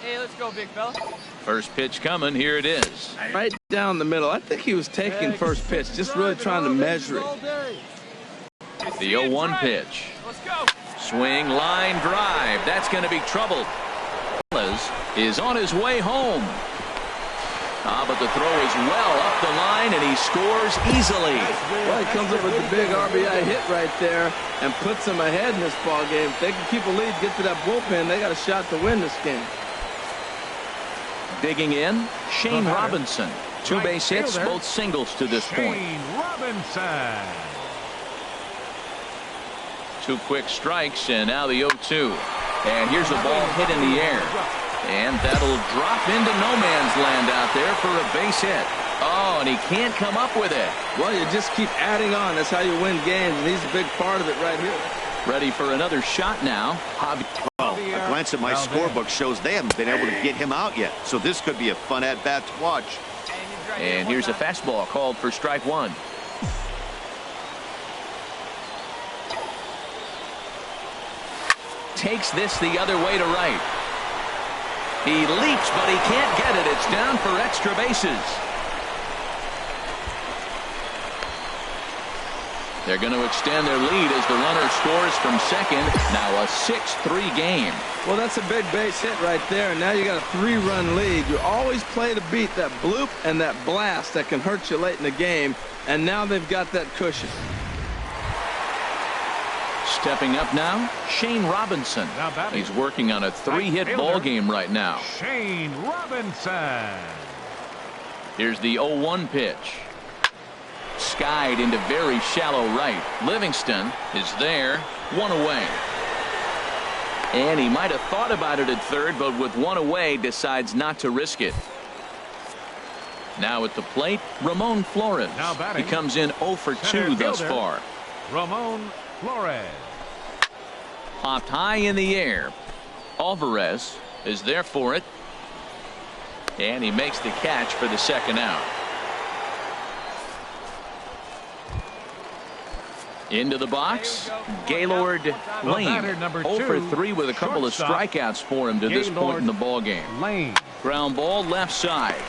Hey, let's go, big fella. First pitch coming. Here it is. Right down the middle. I think he was taking first pitch, just really trying to measure it. The 0-1 pitch. Let's go. Swing, line, drive. That's going to be trouble. Is on his way home. But the throw is well up the line, and he scores easily. Well, he comes up with the big RBI hit right there and puts them ahead in this ball game. If they can keep a lead, get to that bullpen, they got a shot to win this game. Digging in, Shane Robinson. 2 base hits, both singles to this point. Shane Robinson. 2 quick strikes, and now the 0-2. And here's a ball hit in the air. And that'll drop into no man's land out there for a base hit. Oh, and he can't come up with it. Well, you just keep adding on. That's how you win games, and he's a big part of it right here. Ready for another shot now. Well, a glance at my scorebook shows they haven't been able to get him out yet. So this could be a fun at-bat to watch. And here's a fastball called for strike 1. Takes this the other way to right. He leaps, but he can't get it. It's down for extra bases. They're going to extend their lead as the runner scores from second. Now a 6-3 game. Well, that's a big base hit right there, and now you got a 3-run lead. You always play to beat that bloop and that blast that can hurt you late in the game, and now they've got that cushion. Stepping up now, Shane Robinson. He's working on a 3-hit ball game right now. Shane Robinson. Here's the 0-1 pitch. Skied into very shallow right. Livingston is there, 1 away. And he might have thought about it at third, but with 1 away, decides not to risk it. Now at the plate, Ramon Flores. He comes in 0 for 2 thus far. Ramon Flores. Popped high in the air. Alvarez is there for it. And he makes the catch for the second out. Into the box, Gaylord Lane. 0 for 3 with a couple of strikeouts for him to this point in the ball game. Ground ball left side.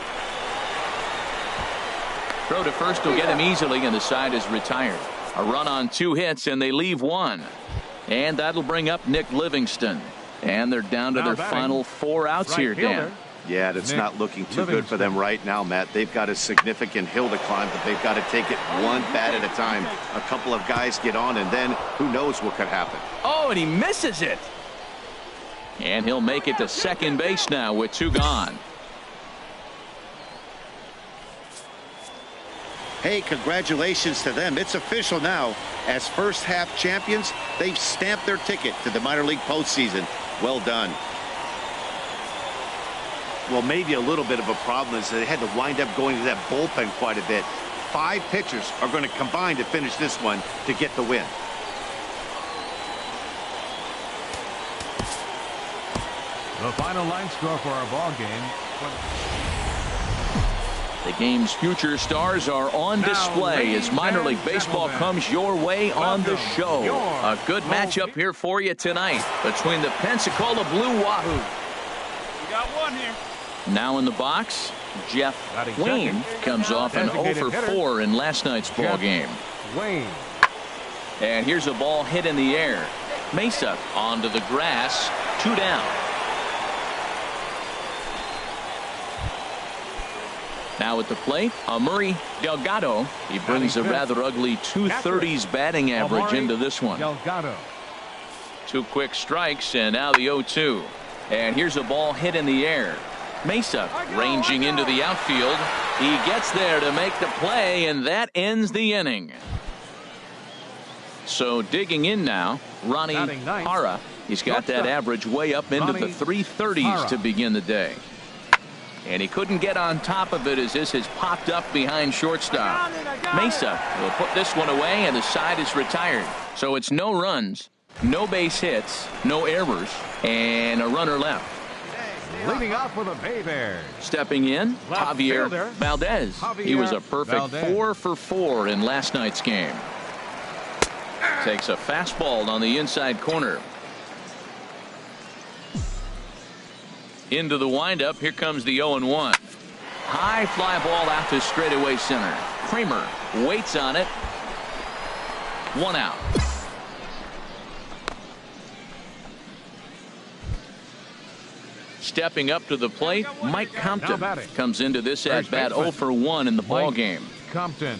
Throw to first will get him easily, and the side is retired. A run on 2 hits, and they leave 1. And that'll bring up Nick Livingston. And they're down to their final 4 outs here, Dan. Yeah, that's not looking too good for them right now, Matt. They've got a significant hill to climb, but they've got to take it 1 bat at a time. A couple of guys get on, and then who knows what could happen. Oh, and he misses it. And he'll make it to second base now with 2 gone. Hey, congratulations to them. It's official now. As first half champions, they've stamped their ticket to the minor league postseason. Well done. Well, maybe a little bit of a problem is they had to wind up going to that bullpen quite a bit. 5 pitchers are going to combine to finish this one to get the win. The final line score for our ball game. The game's future stars are on display as minor league baseball comes your way on the show. A good matchup here for you tonight between the Pensacola Blue Wahoo. We got 1 here. Now in the box, Jeff Wayne comes off an 0 for 4 in last night's ball game. Wayne. And here's a ball hit in the air. Mesa onto the grass, 2 down. Now at the plate, Amuri Delgado. He brings a rather ugly 230s batting average into this one. Delgado. 2 quick strikes, and now the 0-2. And here's a ball hit in the air. Mesa ranging into the outfield. He gets there to make the play, and that ends the inning. So digging in now, Ronnie Hara. He's got that average way up into the 330s to begin the day. And he couldn't get on top of it as this has popped up behind shortstop. Mesa will put this one away, and the side is retired. So it's no runs, no base hits, no errors, and a runner left. Leading off with the Bay Bears. Stepping in, Javier Valdez. He was a perfect 4 for 4 in last night's game. Takes a fastball on the inside corner. Into the windup. Here comes the 0-1. High fly ball out to straightaway center. Kramer waits on it. 1 out. Stepping up to the plate, Mike Compton comes into this at bat 0 for 1 in the ball game. Compton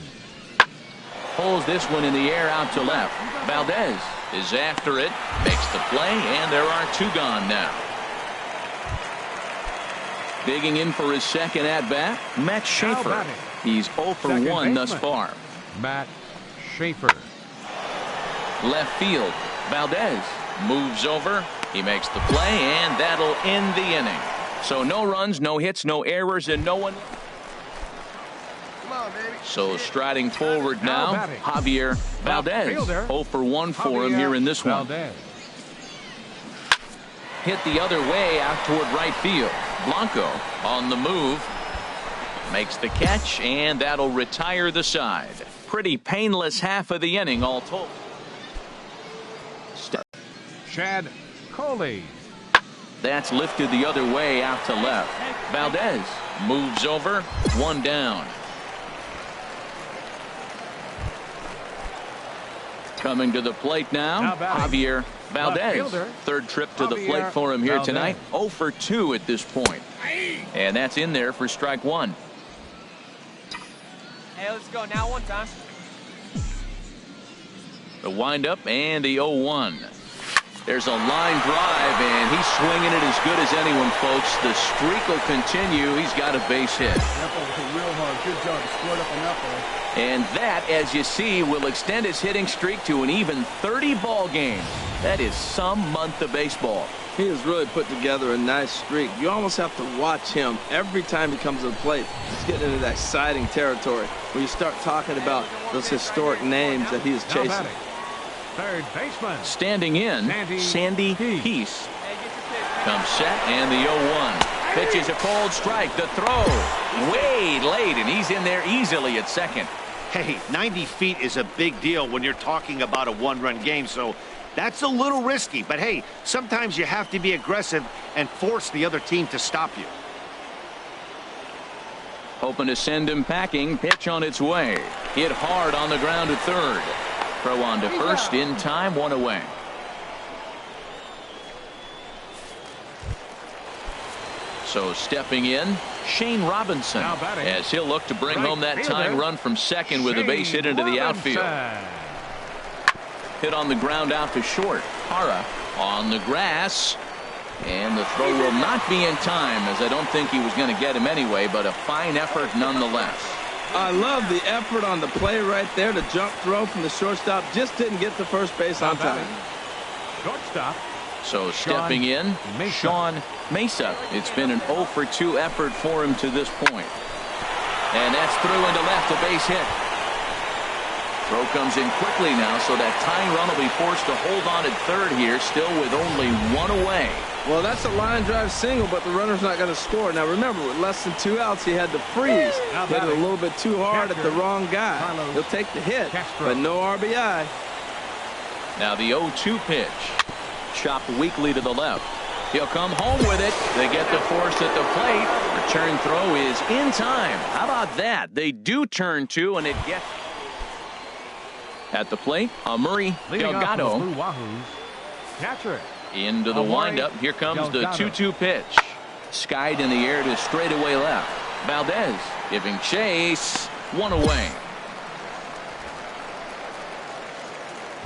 Pulls this one in the air out to left. Valdez is after it, makes the play, and there are 2 gone now. Digging in for his second at bat, Matt Schaefer. He's 0 for 1 thus far. Matt Schaefer. Left field, Valdez moves over. He makes the play, and that'll end the inning. So no runs, no hits, no errors, and no one. So striding forward now, Javier Valdez. 0 for 1 for him here in this one. Hit the other way out toward right field. Blanco on the move. Makes the catch, and that'll retire the side. Pretty painless half of the inning all told. Chad Coley. That's lifted the other way out to left. Valdez moves over. 1 down. Coming to the plate now, Javier Valdez. Third trip to the plate for him here tonight. 0 for 2 at this point. And that's in there for strike 1. Hey, let's go now one time. The windup and the 0-1. There's a line drive, and he's swinging it as good as anyone, folks. The streak will continue. He's got a base hit. Real hard. Good job. Scored up on that ball. And that, as you see, will extend his hitting streak to an even 30 ball games. That is some month of baseball. He has really put together a nice streak. You almost have to watch him every time he comes to the plate. He's getting into that exciting territory where you start talking about those historic names that he is chasing. Third baseman. Standing in, Sandy Peace. Comes set, and the 0-1. Pitches a cold strike. The throw way late, and he's in there easily at second. Hey, 90 feet is a big deal when you're talking about a 1-run game, so that's a little risky. But hey, sometimes you have to be aggressive and force the other team to stop you. Hoping to send him packing. Pitch on its way. Hit hard on the ground to third. Throw on to first in time. 1 away. So stepping in, Shane Robinson, as he'll look to bring home that tying run from second with a base hit into the outfield. Hit on the ground out to short. Hara on the grass. And the throw will not be in time, as I don't think he was going to get him anyway, but a fine effort nonetheless. I love the effort on the play right there. The jump throw from the shortstop just didn't get to first base on time. Shortstop. So stepping in, Sean Mesa. It's been an 0 for 2 effort for him to this point. And that's through into left, a base hit. Throw comes in quickly now, so that tying run will be forced to hold on at third here, still with only 1 away. Well, that's a line drive single, but the runner's not going to score. Now, remember, with less than 2 outs, he had to freeze. Hit it a little bit too hard at the wrong guy. He'll take the hit, but no RBI. Now the 0-2 pitch. Chopped weakly to the left. He'll come home with it. They get the force at the plate. Return throw is in time. How about that? They do turn 2, and it gets... At the plate, Murray Delgado. Catcher. Into the windup. Here comes the 2-2 pitch. Skied in the air to straightaway left. Valdez giving chase. 1 away.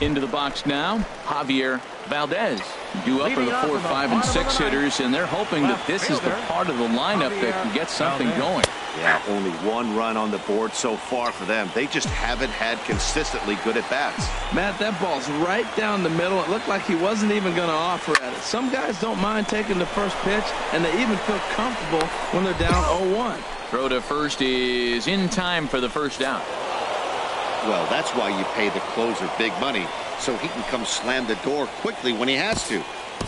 Into the box now, Javier Valdez. Due up for the 4, 5, and 6 hitters, and they're hoping that this is the part of the lineup that can get something going. Yeah, only 1 run on the board so far for them. They just haven't had consistently good at-bats. Matt, that ball's right down the middle. It looked like he wasn't even going to offer at it. Some guys don't mind taking the first pitch, and they even feel comfortable when they're down 0-1. Throw to first is in time for the first out. Well, that's why you pay the closer big money, so he can come slam the door quickly when he has to.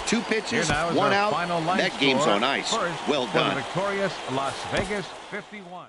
2 pitches, 1 out, that game's on ice. Well done. Victorious Las Vegas 51.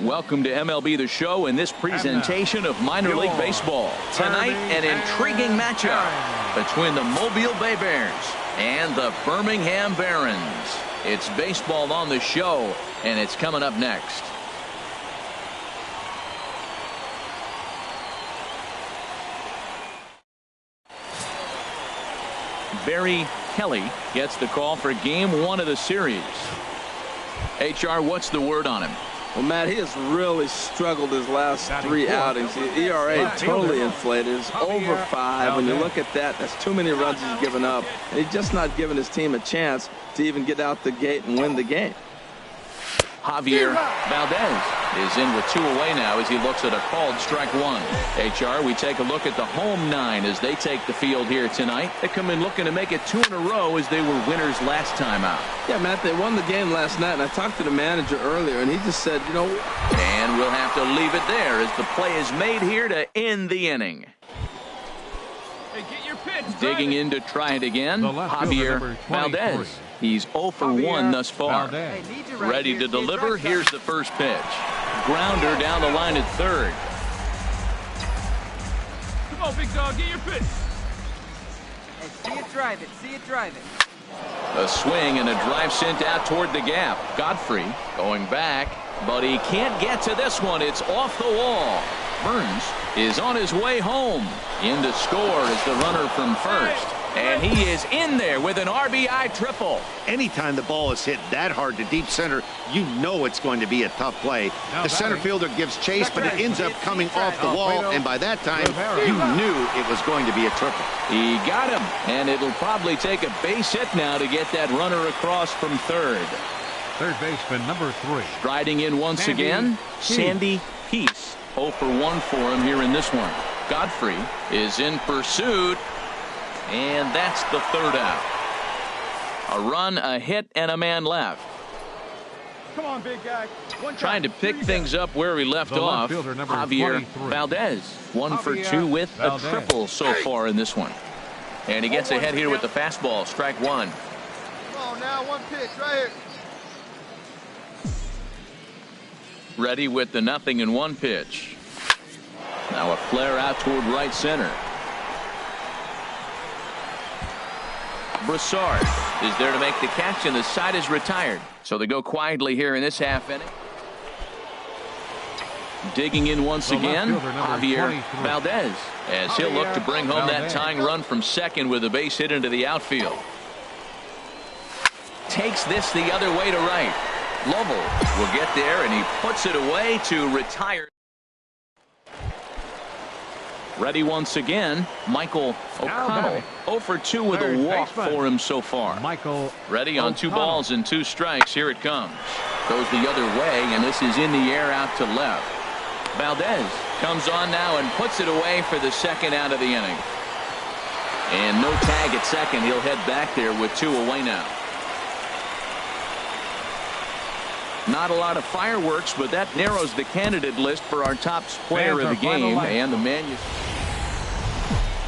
Welcome to MLB The Show and this presentation of minor league baseball. Tonight, an intriguing matchup between the Mobile Bay Bears and the Birmingham Barons. It's baseball on the show, and it's coming up next. Barry Kelly gets the call for game 1 of the series. HR, what's the word on him? Well, Matt, he has really struggled his last 3 outings. The ERA totally inflated. It's over 5. When you look at that, that's too many runs he's given up. And he's just not giving his team a chance to even get out the gate and win the game. Javier Valdez is in with 2 away now as he looks at a called strike 1. HR, we take a look at the home 9 as they take the field here tonight. They come in looking to make it 2 in a row as they were winners last time out. Yeah, Matt, they won the game last night, and I talked to the manager earlier, and he just said, you know. And we'll have to leave it there as the play is made here to end the inning. Hey, get your pitch. Digging in to try it again, Javier Valdez. He's 0 for 1 thus far. Ready to deliver. Here's the first pitch. Grounder down the line at third. Come on, big dog, get your pitch. Hey, see it, drive it. See it, drive it. A swing and a drive sent out toward the gap. Godfrey going back, but he can't get to this one. It's off the wall. Burns is on his way home. In to score is the runner from first. And he is in there with an RBI triple. Anytime the ball is hit that hard to deep center, you know it's going to be a tough play. The center fielder gives chase, but it ends up coming off the wall, and by that time, you knew it was going to be a triple. He got him, and it'll probably take a base hit now to get that runner across from third. Third baseman, number 3. Striding in once again, Sandy Peace. 0 for 1 for him here in this one. Godfrey is in pursuit. And that's the third out. A run, a hit, and a man left. Come on, big guy. Trying to pick things up where we left off. Javier Valdez, 1 for 2 with a triple so far in this one. And he gets ahead here with the fastball, strike 1. Come on now, 1 pitch right here. Ready with the 0-1 pitch. Now a flare out toward right center. Broussard is there to make the catch, and the side is retired. So they go quietly here in this half inning. Digging in once The left again, fielder, number Javier 23. Valdez, as he'll look to bring home that Valdez. tying run from second with a base hit into the outfield. Takes this the other way to right. Lovell will get there, and he puts it away to retire. Ready once again, Michael O'Connell. 0 for 2 with a walk for him so far. Michael Ready on 2 balls and 2 strikes. Here it comes. Goes the other way, and this is in the air out to left. Valdez comes on now and puts it away for the second out of the inning. And no tag at second. He'll head back there with 2 away now. Not a lot of fireworks, but that narrows the candidate list for our top player of the game. And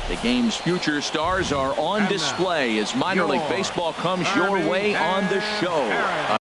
the game's future stars are on display as minor league baseball comes your way on the show.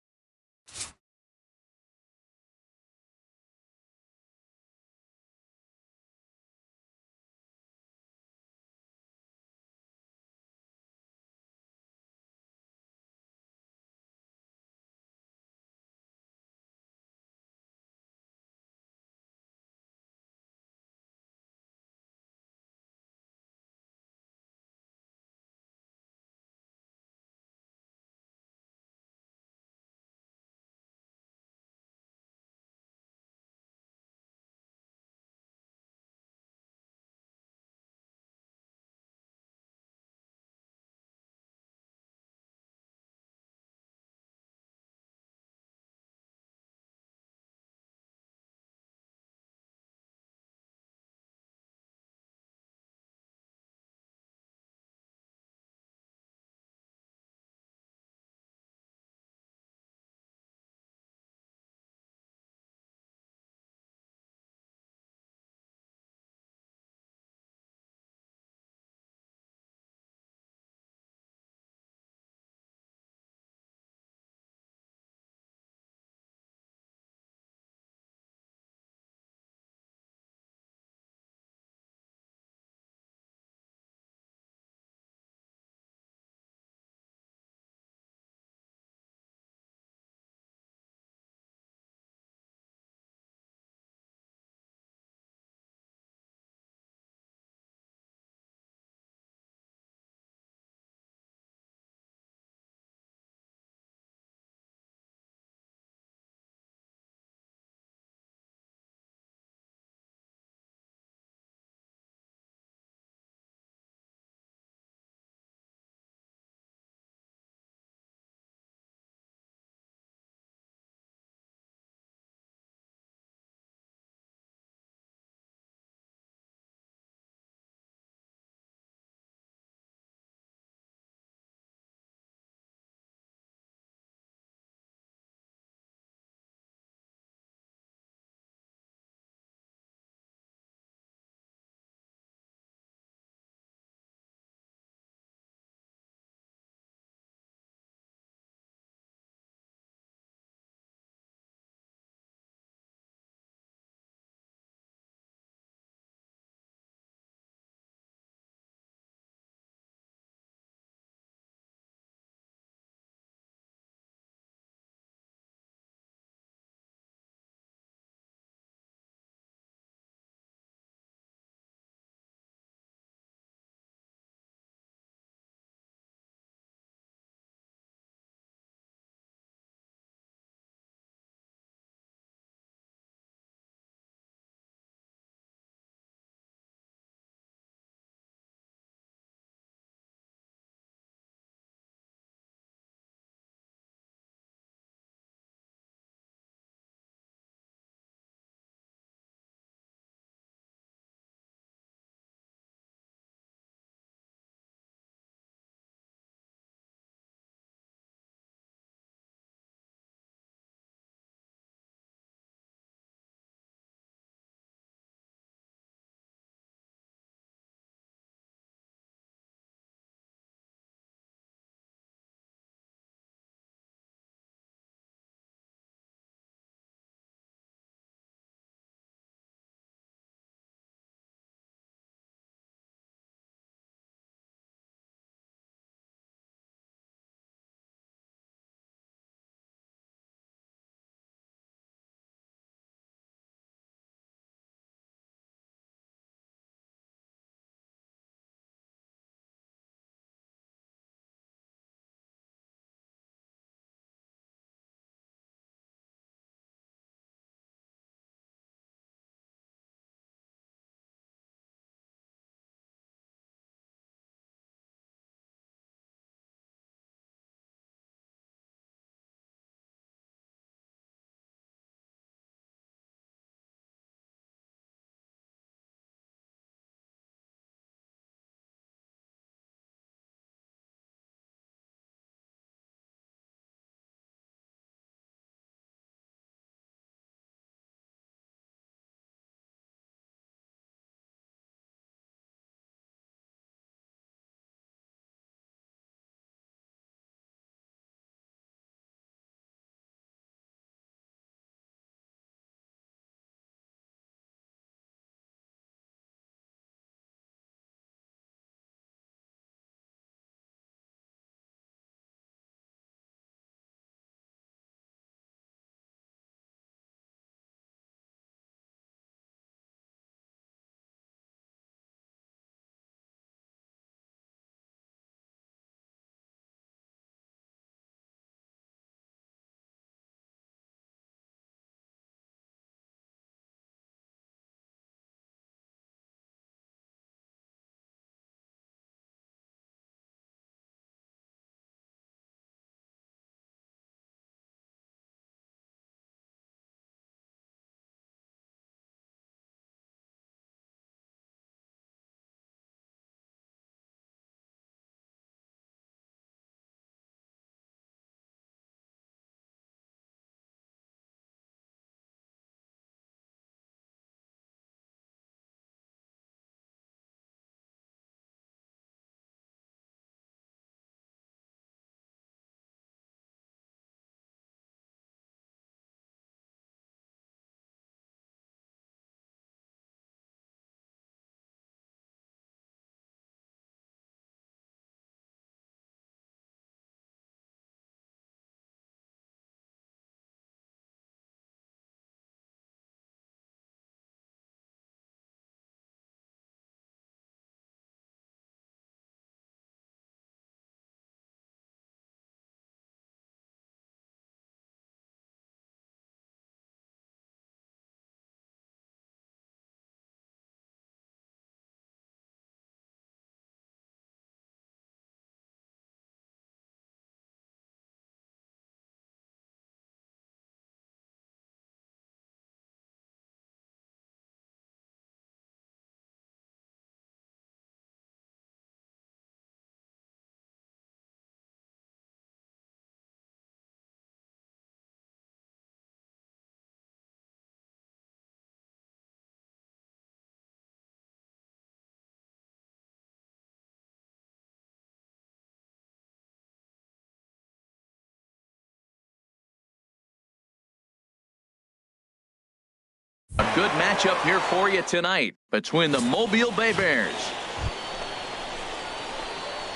good matchup here for you tonight between the Mobile Bay Bears.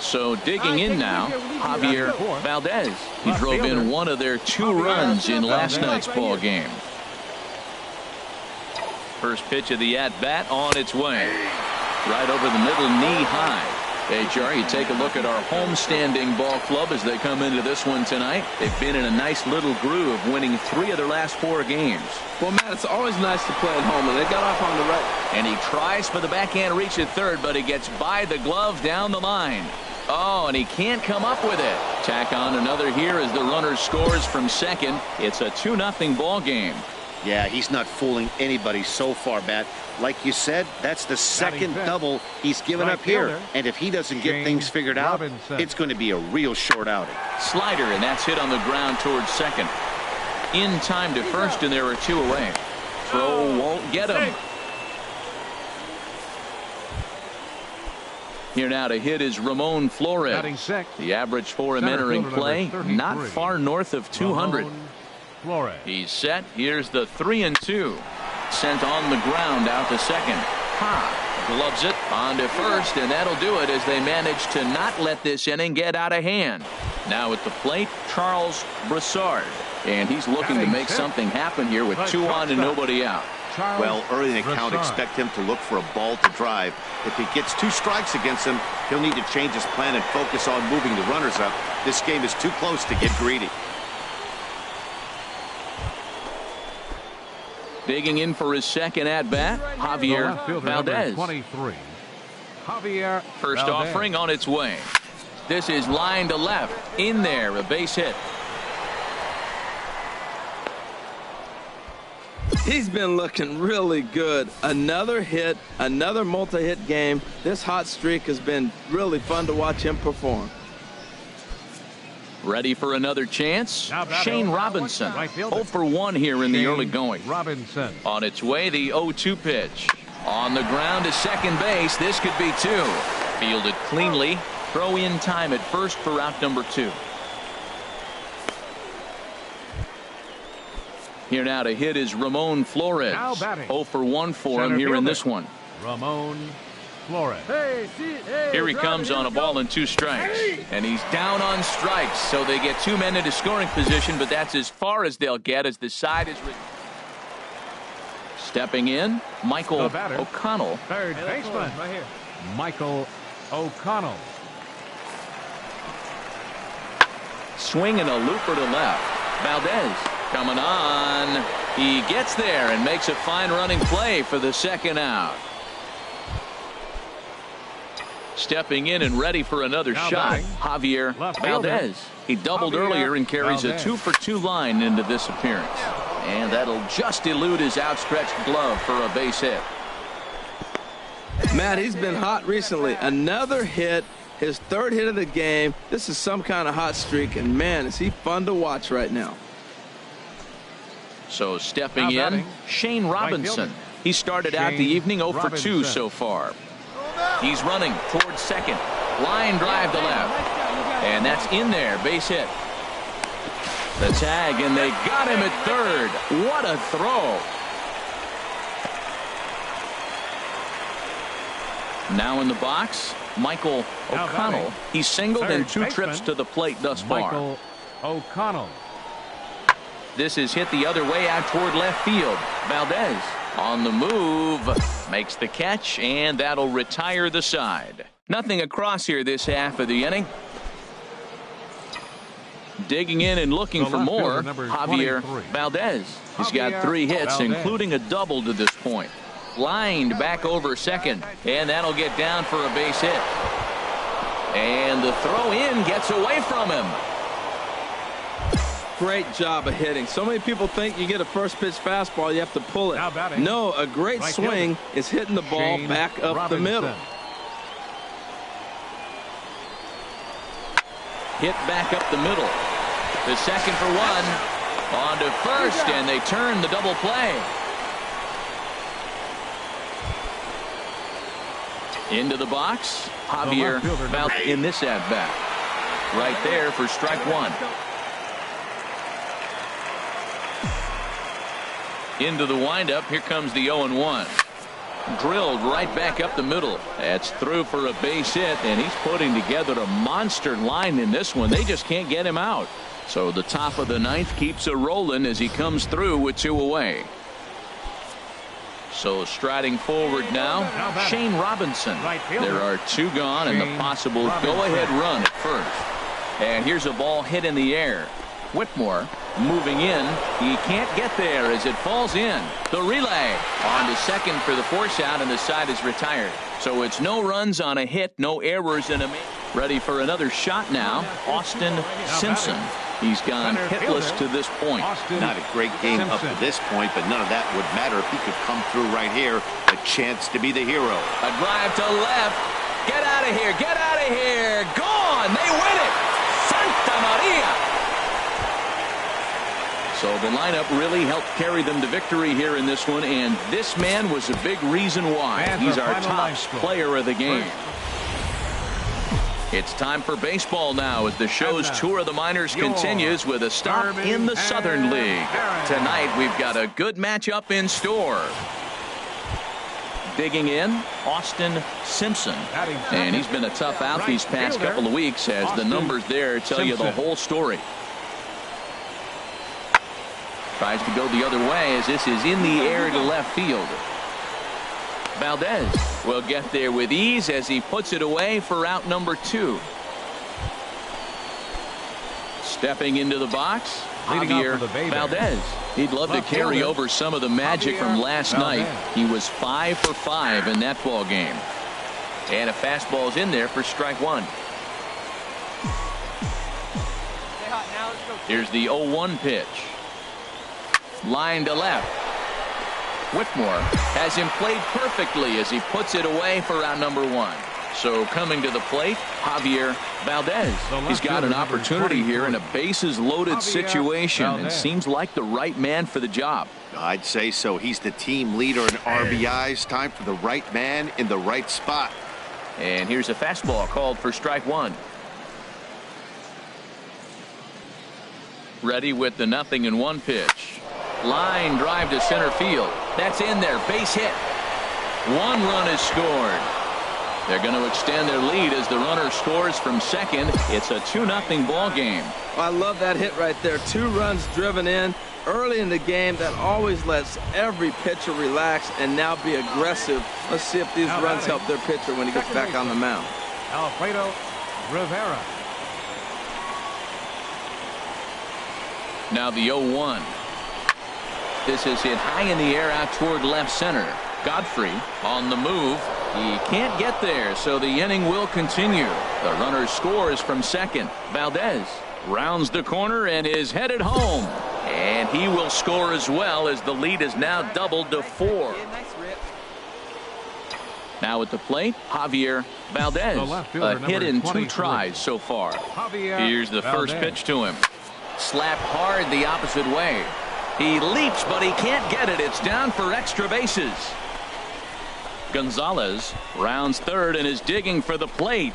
So digging in now, Javier Valdez. He drove in one of their 2 runs in last night's ball game. First pitch of the at-bat on its way. Right over the middle, knee high. HR, you take a look at our homestanding ball club as they come into this one tonight. They've been in a nice little groove, winning 3 of their last 4 games. Well, Matt, it's always nice to play at home, and they got off on the right. And he tries for the backhand reach at third, but he gets by the glove down the line. Oh, and he can't come up with it. Tack on another here as the runner scores from second. It's a 2-0 ball game. Yeah, he's not fooling anybody so far, Matt. Like you said, that's the second double he's given up here. And if he doesn't get things figured out, it's going to be a real short outing. Slider, and that's hit on the ground towards second. In time to first, and there are 2 away. Throw won't get him. Here now to hit is Ramon Flores. The average for him entering play, not far north of 200. He's set. Here's the 3-2. Sent on the ground out to second. Gloves it on to first, and that'll do it as they manage to not let this inning get out of hand. Now at the plate, Charles Broussard. And he's looking to make something happen here with 2 on and nobody out. Well, early in the count, expect him to look for a ball to drive. If he gets 2 strikes against him, he'll need to change his plan and focus on moving the runners up. This game is too close to get greedy. Digging in for his second at-bat, Javier Valdez. First offering on its way. This is line to left. In there, a base hit. He's been looking really good. Another hit, another multi-hit game. This hot streak has been really fun to watch him perform. Ready for another chance? Shane Robinson. 0 for 1 here in the early going. On its way, the 0-2 pitch. On the ground to second base. This could be 2. Fielded cleanly. Throw in time at first for out number 2. Here now to hit is Ramon Flores. 0 for 1 for him here in this one. Ramon Flores. Here he comes on a ball and 2 strikes. And he's down on strikes, so they get 2 men into scoring position, but that's as far as they'll get as the side is. Stepping in, Michael O'Connell. Third baseman. Michael O'Connell. Swinging a looper to left. Valdez coming on. He gets there and makes a fine running play for the second out. Stepping in and ready for another shot, Javier Valdez. He doubled earlier and carries a 2 for 2 line into this appearance. And that'll just elude his outstretched glove for a base hit. Matt, he's been hot recently. Another hit, his 3rd hit of the game. This is some kind of hot streak, and man, is he fun to watch right now. So stepping in, Shane Robinson. He started out the evening 0 for 2 so far. He's running towards second. Line drive to left. And that's in there. Base hit. The tag, and they got him at third. What a throw. Now in the box, Michael O'Connell. He's singled in 2 trips to the plate thus far. Michael O'Connell. This is hit the other way out toward left field. Valdez on the move, makes the catch, and that'll retire the side. Nothing across here this half of the inning. Digging in and looking for more, Javier Valdez. He's got 3 hits, including a double to this point. Lined back over second, and that'll get down for a base hit. And the throw in gets away from him. Great job of hitting. So many people think you get a first pitch fastball, you have to pull it. No, a great swing is hitting the ball back up the middle. Hit back up the middle. The second for 1. On to first, and they turn the double play. Into the box, Javier Valdez in this at-bat. Right there for strike 1. Into the windup. Here comes the 0-1. Drilled right back up the middle. That's through for a base hit, and he's putting together a monster line in this one. They just can't get him out. So the top of the ninth keeps it rolling as he comes through with 2 away. So striding forward now, Shane Robinson. There are 2 gone and the possible go-ahead run at first. And here's a ball hit in the air. Whitmore moving in. He can't get there as it falls in. The relay on to second for the force out, and the side is retired. So it's no runs on a hit, no errors, and ready for another shot now. Austin Simpson. He's gone hitless to this point. Not a great game up to this point, but none of that would matter if he could come through right here. A chance to be the hero. A drive to left. Get out of here. Get out of here. Gone. They win it. Santa Maria. So the lineup really helped carry them to victory here in this one, and this man was a big reason why. He's our top player of the game. It's time for baseball now as the show's tour of the minors continues with a stop in the Southern League. Tonight we've got a good matchup in store. Digging in, Austin Simpson. And he's been a tough out these past couple of weeks as the numbers there tell you the whole story. Tries to go the other way as this is in the air to left field. Valdez will get there with ease as he puts it away for out number 2. Stepping into the box, Javier Valdez. He'd love to carry over some of the magic from last night. He was 5 for 5 in that ball game. And a fastball's in there for strike 1. Here's the 0-1 pitch. Line to left. Whitmore has him played perfectly as he puts it away for out number 1. So coming to the plate, Javier Valdez. He's got an opportunity here in a bases loaded situation and seems like the right man for the job. I'd say so. He's the team leader in RBIs. Time for the right man in the right spot. And here's a fastball called for strike 1. Ready with the 0-1 pitch. Line drive to center field. That's in there. Base hit. 1 run is scored. They're going to extend their lead as the runner scores from second. It's a 2-0 ball game. I love that hit right there. 2 runs driven in early in the game. That always lets every pitcher relax and now be aggressive. Let's see if these runs help their pitcher when he gets back on the mound. Alfredo Rivera. Now the 0-1. This is hit high in the air out toward left center. Godfrey on the move. He can't get there, so the inning will continue. The runner scores from second. Valdez rounds the corner and is headed home. And he will score as well as the lead is now doubled to 4. Now at the plate, Javier Valdez. A hit in 2 tries so far. Here's the first pitch to him. Slapped hard the opposite way. He leaps, but he can't get it. It's down for extra bases. Gonzalez rounds third and is digging for the plate.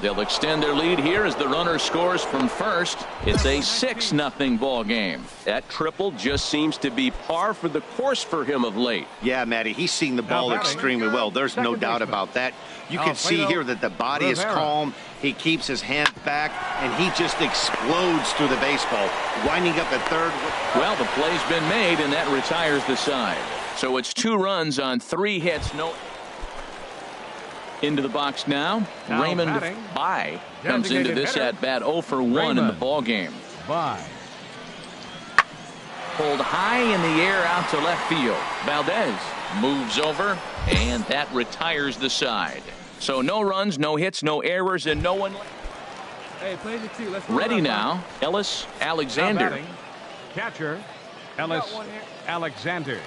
They'll extend their lead here as the runner scores from first. It's a 6-0 ball game. That triple just seems to be par for the course for him of late. Yeah, Matty, he's seen the ball extremely well. There's no doubt about that. You can see here that the body is calm. He keeps his hand back, and he just explodes through the baseball. Winding up at third. Well, the play's been made, and that retires the side. So it's 2 runs on 3 hits. No. Into the box now. Raymond Bai comes into this at bat 0 for 1 in the ball game. Pulled high in the air out to left field. Valdez moves over, and that retires the side. So no runs, no hits, no errors, and no one. Hey, play the 2. Let's ready now. Ellis Alexander. Catcher Ellis Alexander.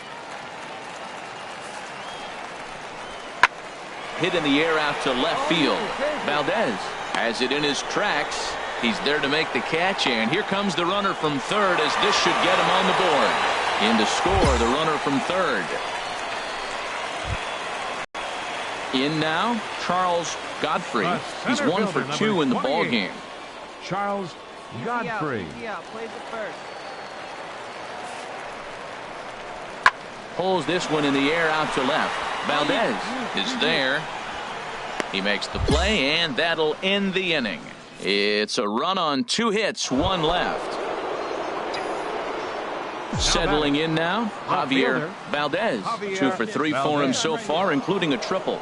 Hit in the air out to left field. Valdez has it in his tracks. He's there to make the catch, and here comes the runner from third as this should get him on the board. In to score, the runner from third. In now, Charles Godfrey. He's 1 for 2 in the ball game. Charles Godfrey. pulls this one in the air out to left. Valdez is there. He makes the play, and that'll end the inning. It's a run on 2 hits, 1 left. Settling in now, Javier Valdez. 2 for 3 for him so far, including a triple.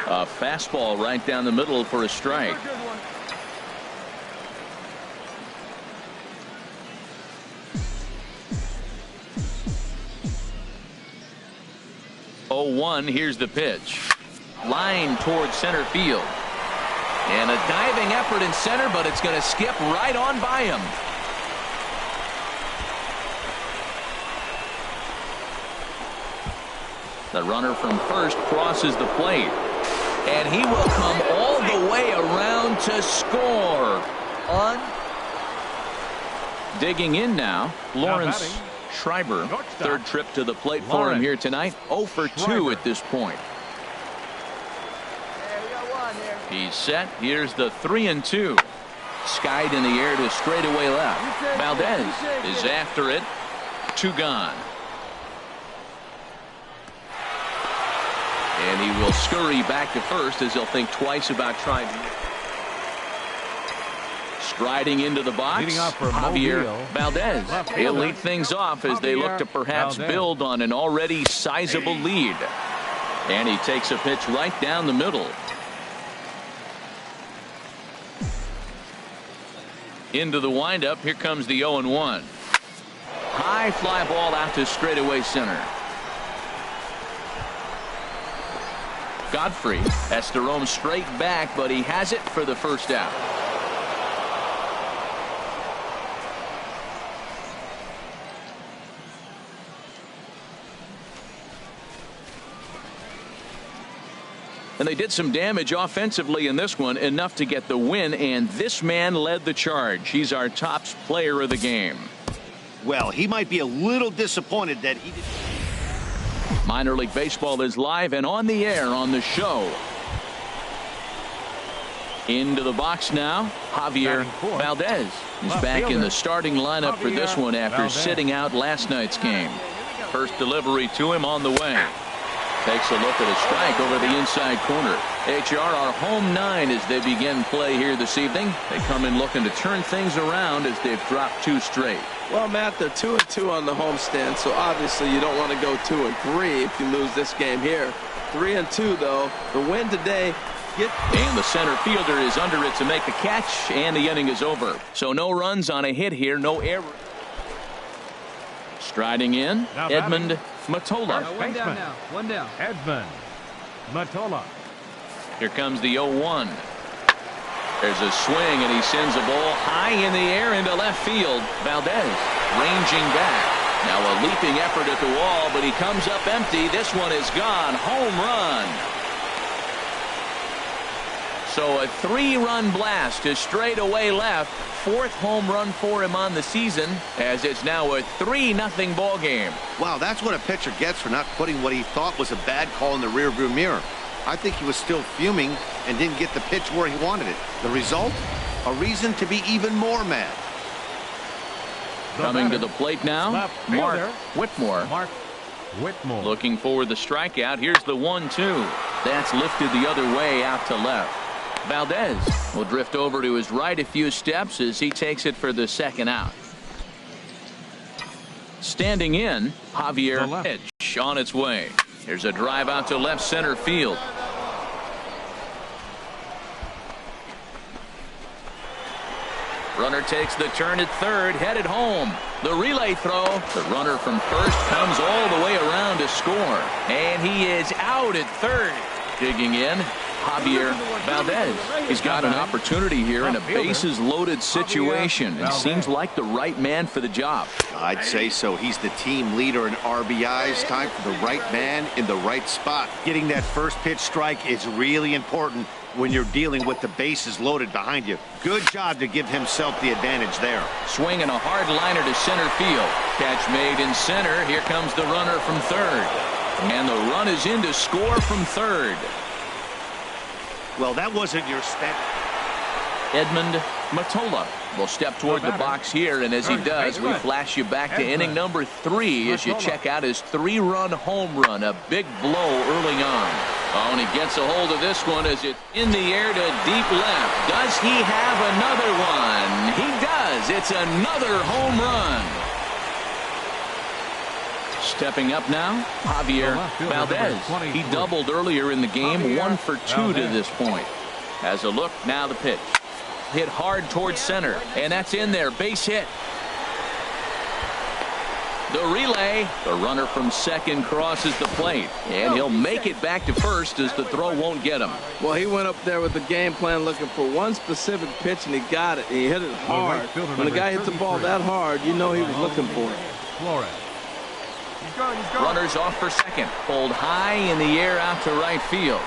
A fastball right down the middle for a strike. Oh, 1, here's the pitch. Line towards center field. And a diving effort in center, but it's going to skip right on by him. The runner from first crosses the plate. And he will come all the way around to score. Digging in now, Lawrence Schreiber. 3rd trip to the plate for him here tonight. 0 for 2 at this point. He's set. Here's the 3-2. Skied in the air to straightaway left. Valdez is after it. 2 gone. And he will scurry back to first as he'll think twice about trying to. Striding into the box, Javier Valdez. He'll lead things off as they look to perhaps build on an already sizable lead. And he takes a pitch right down the middle. Into the windup. Here comes the 0-1. High fly ball out to straightaway center. Godfrey has to roam straight back, but he has it for the first out. And they did some damage offensively in this one, enough to get the win, and this man led the charge. He's our top player of the game. Well, he might be a little disappointed that he didn't. Minor League Baseball is live and on the air on the show. Into the box now, Javier Valdez is back in the starting lineup for this one after sitting out last night's game. First delivery to him on the way. Takes a look at a strike over the inside corner. HR are home 9 as they begin play here this evening. They come in looking to turn things around as they've dropped 2 straight. Well, Matt, they're 2-2 on the homestand, so obviously you don't want to go 2-3 if you lose this game here. 3-2 though. The win today. And the center fielder is under it to make the catch, and the inning is over. So no runs on a hit here, no error. Striding in, Edmund Matola. 1 down now. 1 down. Edmund Matola. Here comes the 0-1. There's a swing, and he sends a ball high in the air into left field. Valdez ranging back. Now a leaping effort at the wall, but he comes up empty. This one is gone. Home run. So a 3-run blast to straightaway left. 4th home run for him on the season, as it's now a 3-0 ball game. Wow, that's what a pitcher gets for not putting what he thought was a bad call in the rearview mirror. I think he was still fuming and didn't get the pitch where he wanted it. The result? A reason to be even more mad. Coming to the plate now, Mark Whitmore. Looking for the strikeout. Here's the 1-2. That's lifted the other way out to left. Valdez will drift over to his right a few steps as he takes it for the second out. Standing in, Javier pitch on its way. Here's a drive out to left center field. Runner takes the turn at third, headed home. The relay throw. The runner from first comes all the way around to score. And he is out at third. Digging in, Javier Valdez. He's got an opportunity here in a bases-loaded situation and seems like the right man for the job. I'd say so. He's the team leader in RBIs. Time for the right man in the right spot. Getting that first pitch strike is really important when you're dealing with the bases loaded behind you. Good job to give himself the advantage there. Swinging a hard liner to center field. Catch made in center. Here comes the runner from third. And the run is in to score from third. Well, that wasn't your step. Edmund Matola will step toward the box here, and as he does, we flash you back to inning number 3 as you check out his 3-run home run, a big blow early on. Oh, and he gets a hold of this one as it's in the air to deep left. Does he have another one? He does. It's another home run. Stepping up now, Javier Valdez. He doubled earlier in the game, 1 for 2 to this point. Has a look, now the pitch. Hit hard towards center, and that's in there, base hit. The relay, the runner from second crosses the plate, and he'll make it back to first as the throw won't get him. Well, he went up there with the game plan looking for one specific pitch, and he got it. And he hit it hard. When a guy hits the ball that hard, you know he was looking for it. Flores. Runners off for second, pulled high in the air out to right field.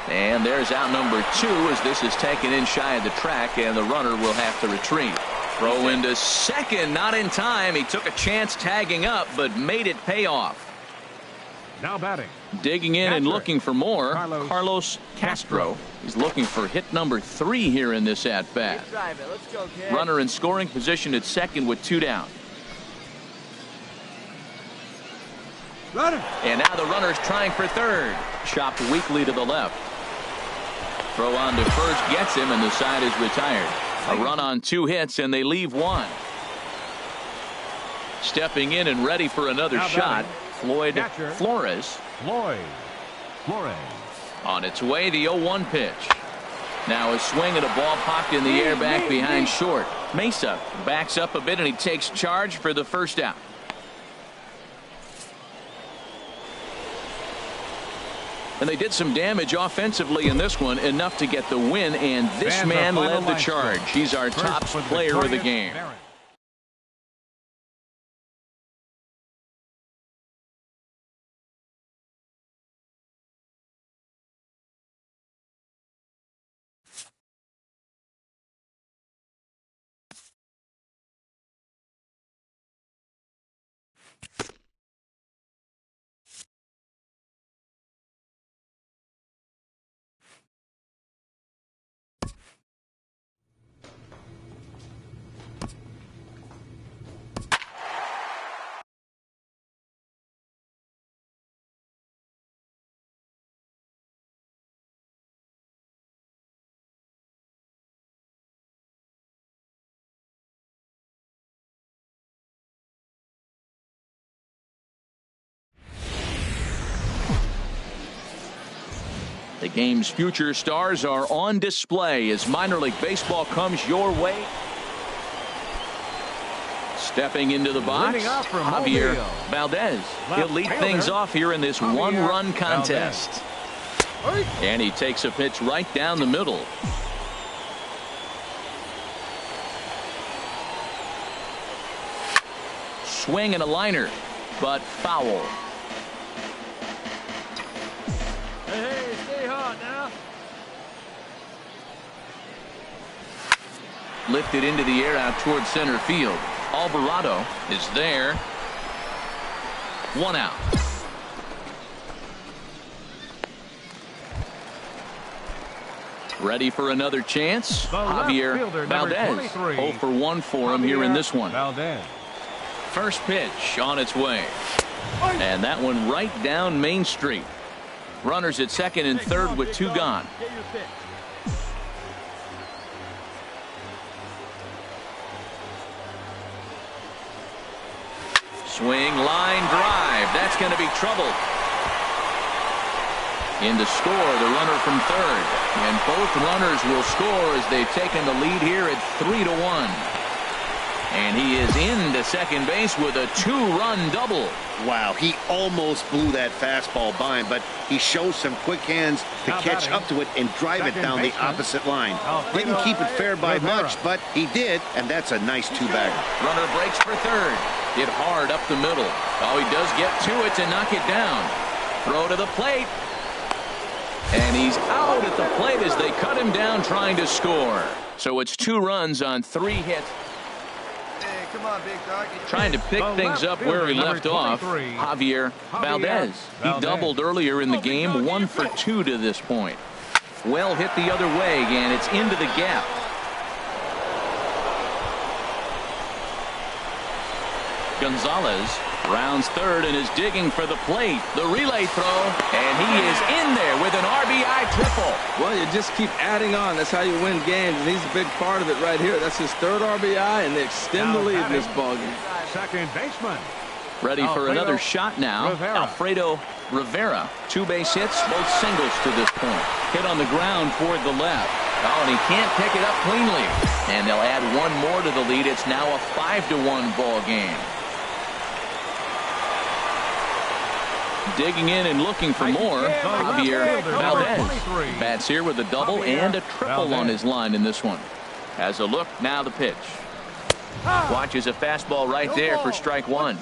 And there's out number 2 as this is taken in shy of the track, and the runner will have to retreat. Throw into second, not in time. He took a chance tagging up, but made it pay off. Now batting. Digging in and looking for more, Carlos Castro. He's looking for hit number 3 here in this at-bat. Runner in scoring position at second with 2 down. And now the runner's trying for third. Chopped weakly to the left. Throw on to first gets him, and the side is retired. A run on 2 hits, and they leave 1. Stepping in and ready for another shot, Floyd Flores. On its way, the 0-1 pitch. Now a swing at a ball popped in the air back behind short. Mesa backs up a bit, and he takes charge for the first out. And they did some damage offensively in this one, enough to get the win, and this man led the charge. He's our top player of the game. The game's future stars are on display as minor league baseball comes your way. Stepping into the box, Javier Valdez. He'll lead things off here in this 1-run contest. And he takes a pitch right down the middle. Swing and a liner, but foul. Hey, stay hot now. Lifted into the air out towards center field. Alvarado is there. 1 out. Ready for another chance. Javier Valdez. 0 for 1 for him here in this one. First pitch on its way. And that one right down Main Street. Runners at second and third with 2 gone. Swing, line drive. That's going to be trouble. In to score, the runner from third. And both runners will score as they've taken the lead here at 3-1. And he is into second base with a 2-run double. Wow, he almost blew that fastball by him, but he shows some quick hands to catch up to it and drive it down the opposite line. Didn't keep it fair by much, but he did, and that's a nice 2-bagger. Runner breaks for third. Hit hard up the middle. Oh, he does get to it to knock it down. Throw to the plate. And he's out at the plate as they cut him down trying to score. So it's 2 runs on 3 hits. Come on, big dog. Trying to pick things up where he left off, Javier Valdez. He doubled earlier in the game, 1 for 2 to this point. well hit the other way, and it's into the gap. Gonzalez rounds third and is digging for the plate. The relay throw, and he is in there with an RBI triple. Well, you just keep adding on. That's how you win games, and he's a big part of it right here. That's his third RBI, and they extend the lead in this ballgame. Second baseman. Ready for another shot now. Alfredo Rivera. 2 base hits, both singles to this point. Hit on the ground toward the left. Oh, and he can't pick it up cleanly. And they'll add one more to the lead. It's now a 5-1 ball game. Digging in and looking for more, Javier Valdez. Bats here with a double and a triple on his line in this one. Has a look, now the pitch. Watches a fastball right there for strike one.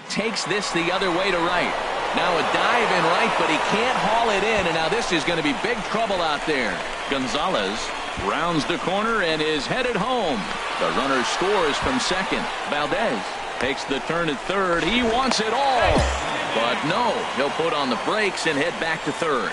Takes this the other way to right. Now a dive in right, but he can't haul it in, and now this is going to be big trouble out there. Gonzalez rounds the corner and is headed home. The runner scores from second. Valdez takes the turn at third. He wants it all, but no, he'll put on the brakes and head back to third.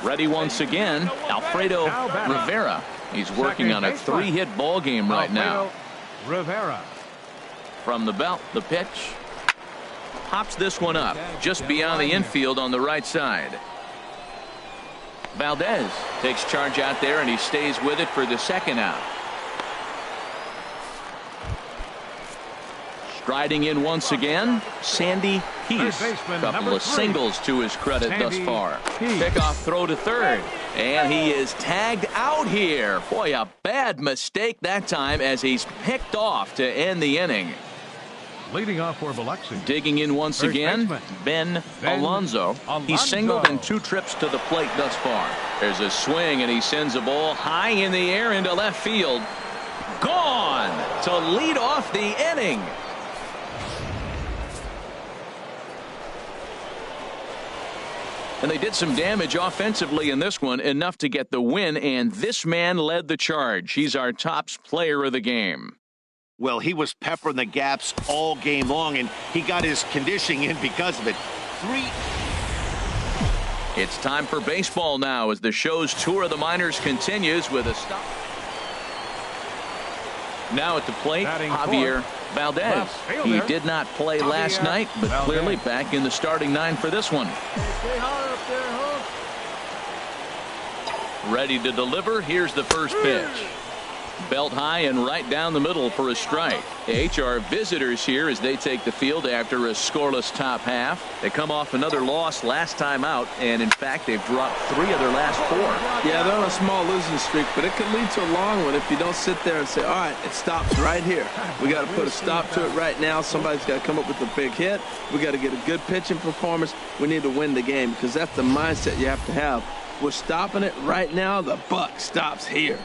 Ready once again, Alfredo Rivera. He's working on a 3-hit ball game right now. Rivera. From the belt, the pitch. Pops this one up just beyond the infield on the right side. Valdez takes charge out there, and he stays with it for the second out. Striding in once again, Sandy Peace. Couple of singles to his credit thus far. Pickoff throw to third, and he is tagged out here. Boy, a bad mistake that time as he's picked off to end the inning. Leading off for Biloxi. Digging in once again, Ben Alonso. He singled in 2 trips to the plate thus far. There's a swing, and he sends a ball high in the air into left field. Gone to lead off the inning. And they did some damage offensively in this one, enough to get the win, and this man led the charge. He's our top player of the game. Well, he was peppering the gaps all game long, and he got his conditioning in because of it. It's time for baseball now as the show's tour of the minors continues with a stop. Now at the plate, Javier Valdez. He did not play last night, but clearly back in the starting 9 for this one. Ready to deliver. Here's the first pitch. Belt high and right down the middle for a strike. The HR visitors here as they take the field after a scoreless top half. They come off another loss last time out, and in fact they've dropped 3 of their last 4. Yeah, they're on a small losing streak, but it could lead to a long one if you don't sit there and say, all right, it stops right here. We got to put a stop to it right now. Somebody's got to come up with a big hit. We got to get a good pitching performance. We need to win the game because that's the mindset you have to have. We're stopping it right now. The buck stops here.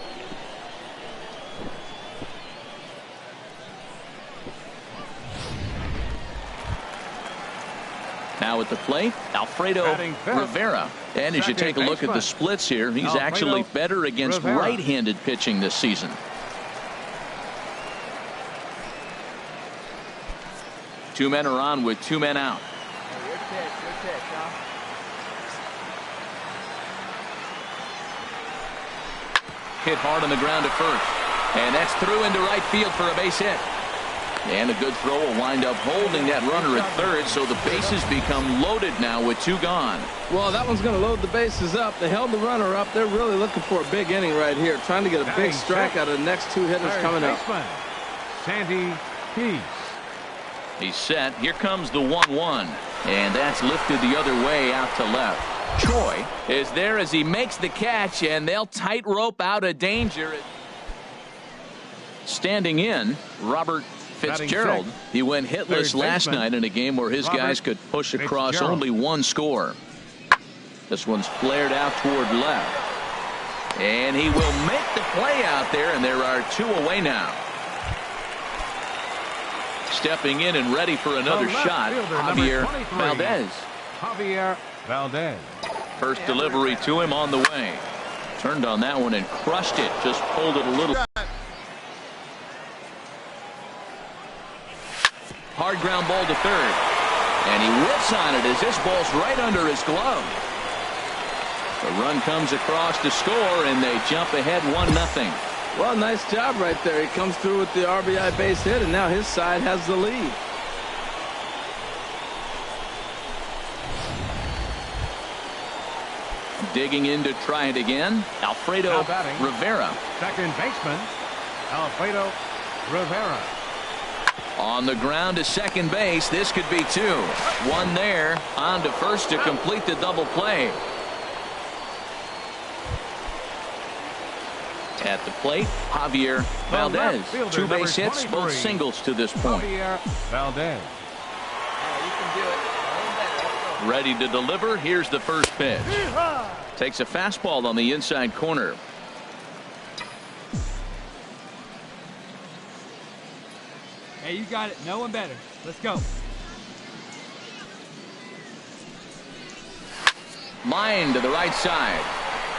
Now at the plate, Alfredo Rivera. And as you take a look at the splits here, he's actually better against right-handed pitching this season. Two men are on with 2 men out. Good pitch, huh? Hit hard on the ground at first. And that's through into right field for a base hit. And a good throw will wind up holding that runner at third, so the bases become loaded now with 2 gone. Well, that one's going to load the bases up. They held the runner up. They're really looking for a big inning right here, trying to get a big strike out of the next 2 hitters coming up. Sandy Peace. He's set. Here comes the 1-1. And that's lifted the other way out to left. Choi is there as he makes the catch, and they'll tightrope out of danger. Standing in, Robert Fitzgerald. He went hitless last night in a game where his guys could push across only 1 score. This one's flared out toward left. And he will make the play out there, and there are 2 away now. Stepping in and ready for another shot, Javier Valdez. Javier Valdez. First delivery to him on the way. Turned on that one and crushed it. Just pulled it a little. Hard ground ball to third. And he whips on it as this ball's right under his glove. The run comes across to score, and they jump ahead 1-0. Well, nice job right there. He comes through with the RBI base hit, and now his side has the lead. Digging in to try it again, Alfredo Rivera. Second baseman, Alfredo Rivera. On the ground to second base. This could be two. One there. On to first to complete the double play. At the plate, Javier Valdez. Two base hits, both singles to this point. Javier Valdez. You can do it. Ready to deliver. Here's the first pitch. Takes a fastball on the inside corner. Hey, you got it. No one better. Let's go. Line to the right side.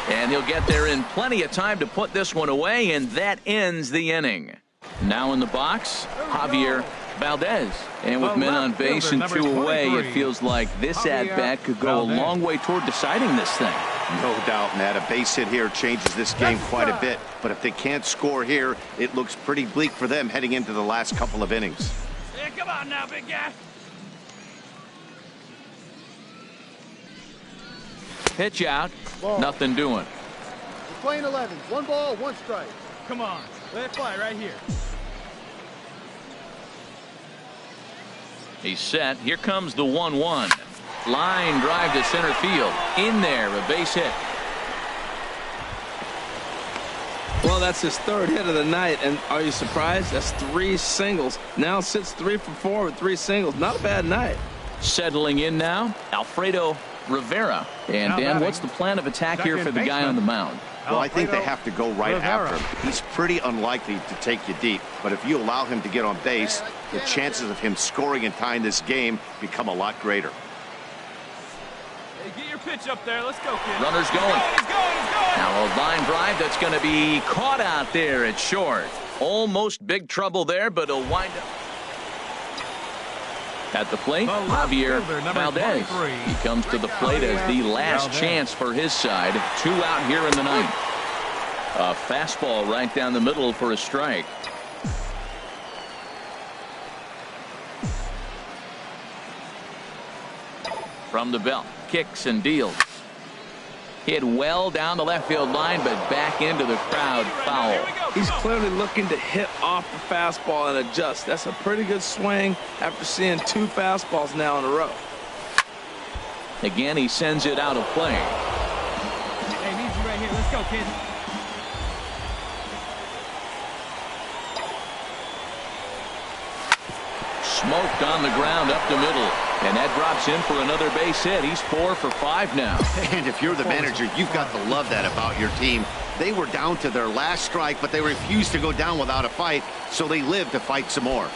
And he'll get there in plenty of time to put this one away, and that ends the inning. Now in the box, Javier Valdez. And with men on base and two away, it feels like this at-bat could go a long way toward deciding this thing. No doubt, Matt. A base hit here changes this game quite a bit. But if they can't score here, it looks pretty bleak for them heading into the last couple of innings. Yeah, come on now, big guy. Pitch out. Ball. Nothing doing. We're playing 11s. 1 ball, 1 strike. Come on. Let it fly right here. He's set. Here comes the 1-1. Line drive to center field. In there, a base hit. Well, that's his third hit of the night, and are you surprised? That's 3 singles. Now sits 3 for 4 with 3 singles. Not a bad night. Settling in now, Alfredo Rivera. And Dan, what's the plan of attack here for the guy on the mound? Well, I think they have to go right after him. He's pretty unlikely to take you deep, but if you allow him to get on base, the chances of him scoring and tying this game become a lot greater. Hey, get your pitch up there. Let's go, kid. Runner's going. He's going. Now a line drive that's going to be caught out there at short. Almost big trouble there, but he'll wind up. At the plate, Javier Valdez. He comes to the plate as the last chance for his side. 2 out here in the ninth. A fastball right down the middle for a strike. From the belt, kicks and deals. Hit well down the left field line, but back into the crowd, foul. He's clearly looking to hit off the fastball and adjust. That's a pretty good swing after seeing 2 fastballs now in a row. Again, he sends it out of play. Hey, need you right here. Let's go, kid. Smoked on the ground up the middle. And that drops him for another base hit. He's 4 for 5 now. And if you're the manager, you've got to love that about your team. They were down to their last strike, but they refused to go down without a fight, so they lived to fight some more.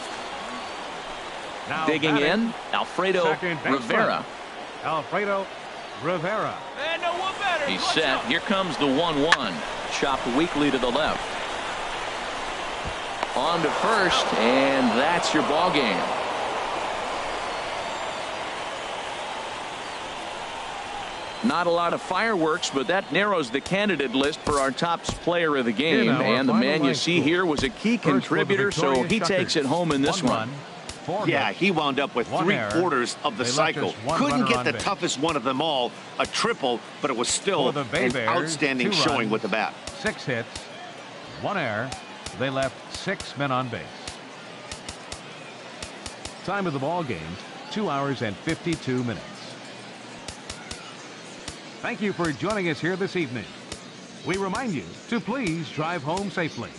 Now Digging batting, in, Alfredo Rivera. Alfredo Rivera. And no one better. He's Watch set. out. Here comes the 1-1. Chopped weakly to the left. On to first, and that's your ball game. Not a lot of fireworks, but that narrows the candidate list for our top player of the game. And the man you see here was a key contributor, so he takes it home in this one. Yeah, he wound up with 3/4 of the cycle. Couldn't get the toughest one of them all, a triple, but it was still an outstanding showing with the bat. 6 hits, 1 error. They left 6 men on base. Time of the ball game, 2 hours and 52 minutes. Thank you for joining us here this evening. We remind you to please drive home safely.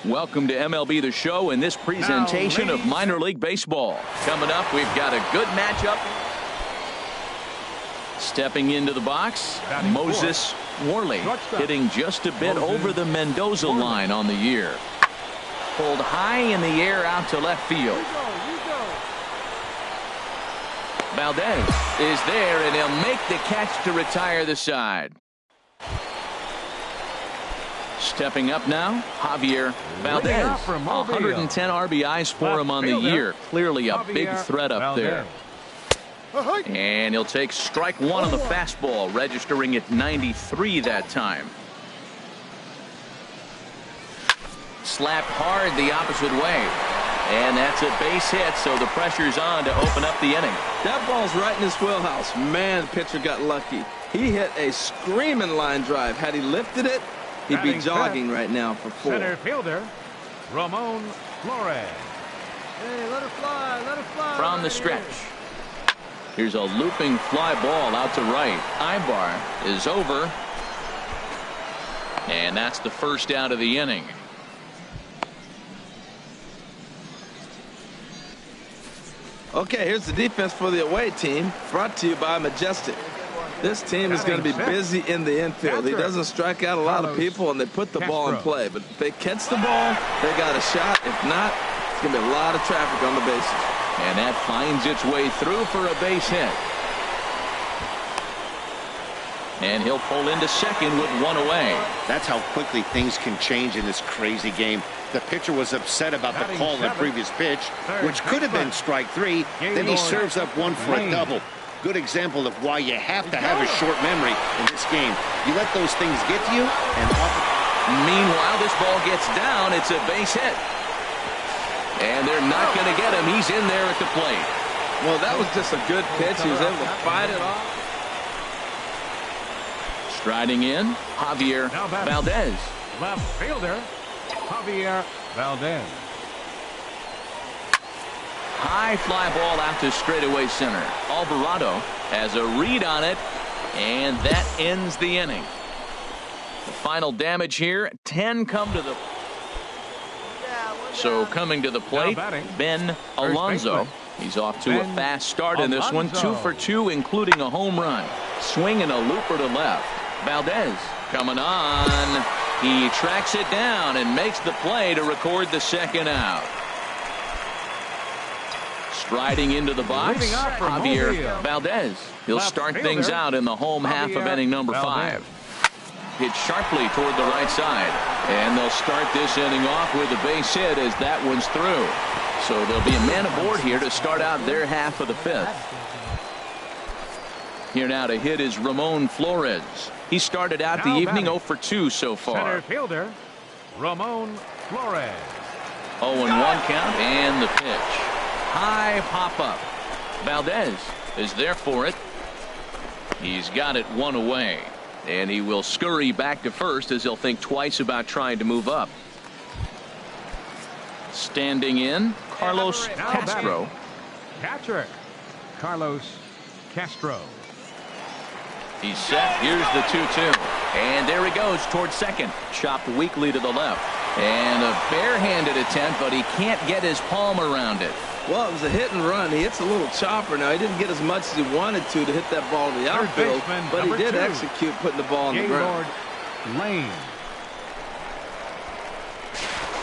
Welcome to MLB The Show and this presentation of minor league baseball. Coming up, we've got a good matchup. Stepping into the box, Moses Worley, hitting just a bit over the Mendoza line on the year. Pulled high in the air out to left field. Valdez is there, and he'll make the catch to retire the side. Stepping up now, Javier Valdez. 110 RBIs for him on the year. Clearly a big threat up there. And he'll take strike one on the fastball, registering at 93 that time. Slapped hard the opposite way. And that's a base hit, so the pressure's on to open up the inning. That ball's right in his wheelhouse. Man, the pitcher got lucky. He hit a screaming line drive. Had he lifted it, he'd be jogging right now for 4. Center fielder, Ramon Flores. Hey, let her fly, let her fly. From the stretch. Here's a looping fly ball out to right. Ibar is over. And that's the first out of the inning. Okay, here's the defense for the away team, brought to you by Majestic. This team is going to be busy in the infield. He doesn't strike out a lot of people, and they put the ball in play. But if they catch the ball, they got a shot. If not, it's going to be a lot of traffic on the bases. And that finds its way through for a base hit. And he'll pull into second with one away. That's how quickly things can change in this crazy game. The pitcher was upset about the call in the previous pitch, which could have been strike 3. Then he serves up one for a double. Good example of why you have to have a short memory in this game. You let those things get to you, and meanwhile, this ball gets down. It's a base hit. And they're not going to get him. He's in there at the plate. Well, that was just a good pitch. He was able to fight it off. Striding in, Javier Valdez. Left fielder, Javier Valdez. High fly ball out to straightaway center. Alvarado has a read on it, and that ends the inning. The final damage here, 10 come to the... So coming to the plate, Ben Alonso. He's off to a fast start in this one. 2 for 2, including a home run. Swinging a looper to left. Valdez coming on. He tracks it down and makes the play to record the second out. Striding into the box, Javier Valdez. He'll start things out in the home half of inning number 5. Hit sharply toward the right side. And they'll start this inning off with a base hit as that one's through. So there'll be a man aboard here to start out their half of the 5th. Here now to hit is Ramon Flores. He started out the evening 0 for 2 so far. Center fielder, Ramon Flores. 0-1 count and the pitch. High pop up. Valdez is there for it. He's got it one away. And he will scurry back to first as he'll think twice about trying to move up. Standing in, Carlos Castro. Catcher, Carlos Castro. He's set. Here's the 2-2. And there he goes towards second. Chopped weakly to the left. And a barehanded attempt, but he can't get his palm around it. Well, it was a hit and run. He hits a little chopper now. He didn't get as much as he wanted to hit that ball to the outfield, but he did execute putting the ball on the ground. Lane.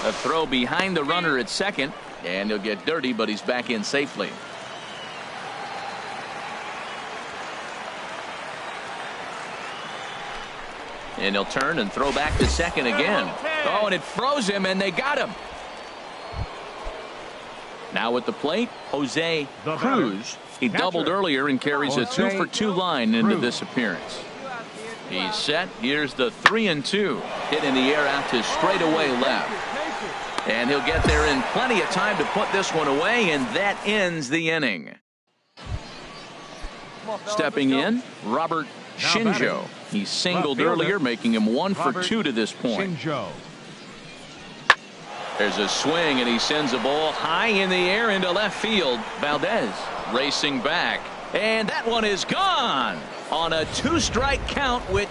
A throw behind the runner at second, and he'll get dirty, but he's back in safely. And he'll turn and throw back to second again. Oh, and it froze him, and they got him. Now at the plate, Jose Cruz. He doubled earlier and carries a 2 for 2 line into this appearance. He's set. Here's the 3-2. Hit in the air out to straightaway left. And he'll get there in plenty of time to put this one away, and that ends the inning. Stepping in, Robert Shinjo. He singled earlier, making him 1 for 2 to this point. There's a swing, and he sends a ball high in the air into left field. Valdez racing back, and that one is gone on a 2-strike count with